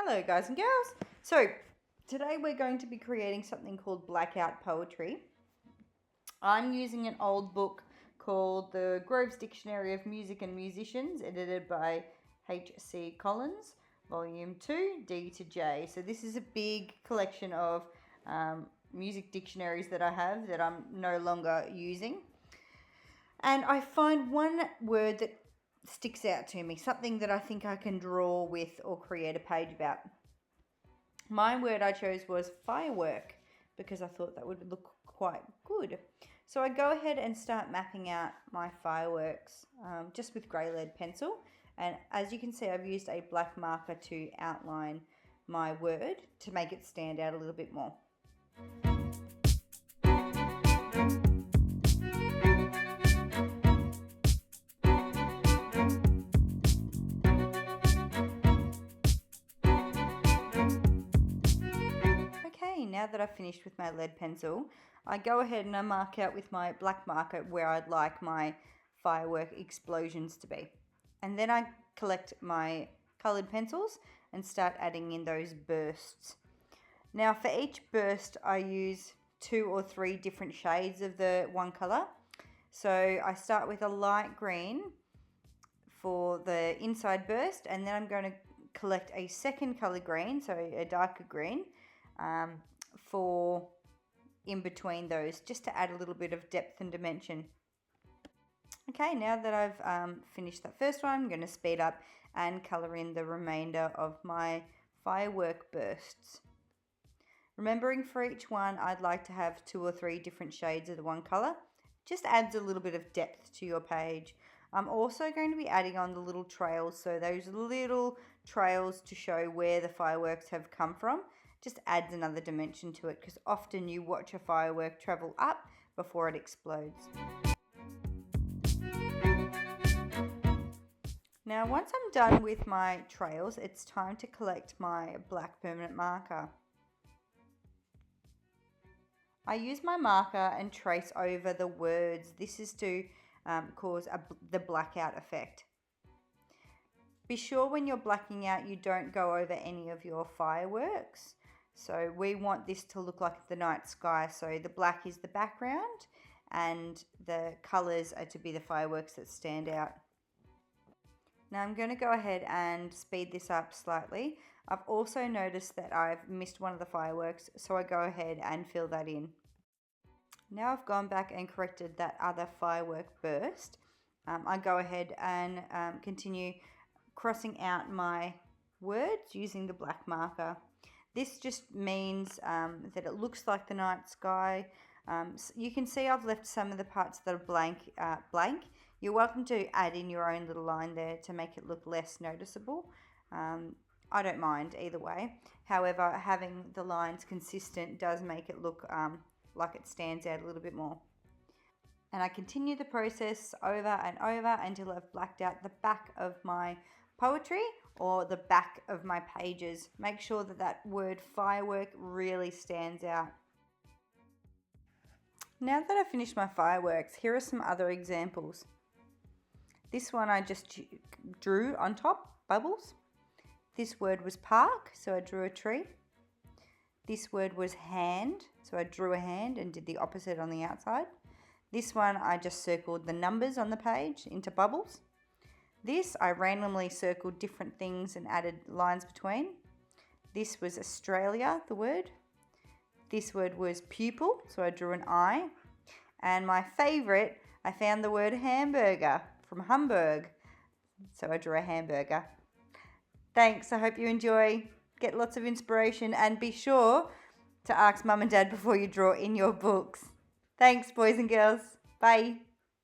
Hello guys and girls. So today we're going to be creating something called Blackout Poetry. I'm using an old book called The Grove's Dictionary of Music and Musicians, edited by H.C. Collins, Volume 2, D to J. So this is a big collection of music dictionaries that I have that I'm no longer using. And I find one word that sticks out to me, something that I think I can draw with or create a page about. My word I chose was firework because I thought that would look quite good. So I go ahead and start mapping out my fireworks just with grey lead pencil. And as you can see, I've used a black marker to outline my word to make it stand out a little bit more. Now that I've finished with my lead pencil, I go ahead and I mark out with my black marker where I'd like my firework explosions to be. And then I collect my coloured pencils and start adding in those bursts. Now for each burst I use 2 or 3 different shades of the one colour. So I start with a light green for the inside burst, and then I'm going to collect a second colour green, so a darker green, for in between those, just to add a little bit of depth and dimension. Okay, now that I've finished that first one, I'm going to speed up and colour in the remainder of my firework bursts. Remembering for each one I'd like to have 2 or 3 different shades of the one colour. Just adds a little bit of depth to your page. I'm also going to be adding on the little trails, so those little trails to show where the fireworks have come from. Just adds another dimension to it, because often you watch a firework travel up before it explodes. Now once I'm done with my trails, it's time to collect my black permanent marker. I use my marker and trace over the words. This is to cause the blackout effect. Be sure when you're blacking out you don't go over any of your fireworks. So we want this to look like the night sky. So the black is the background and the colours are to be the fireworks that stand out. Now I'm going to go ahead and speed this up slightly. I've also noticed that I've missed one of the fireworks, so I go ahead and fill that in. Now I've gone back and corrected that other firework burst. I go ahead and continue crossing out my words using the black marker. This just means that it looks like the night sky. So you can see I've left some of the parts that are blank. You're welcome to add in your own little line there to make it look less noticeable. I don't mind either way. However, having the lines consistent does make it look like it stands out a little bit more. And I continue the process over and over until I've blacked out the back of my poetry or the back of my pages. Make sure that that word firework really stands out. Now that I've finished my fireworks, here are some other examples. This one I just drew on top, bubbles. This word was park, so I drew a tree. This word was hand, so I drew a hand and did the opposite on the outside. This one I just circled the numbers on the page into bubbles. This I randomly circled different things and added lines between. This was Australia, the word. This word was pupil, so I drew an eye. And my favourite, I found the word hamburger from Hamburg, so I drew a hamburger. Thanks, I hope you enjoy. Get lots of inspiration and be sure to ask Mum and Dad before you draw in your books. Thanks, boys and girls. Bye.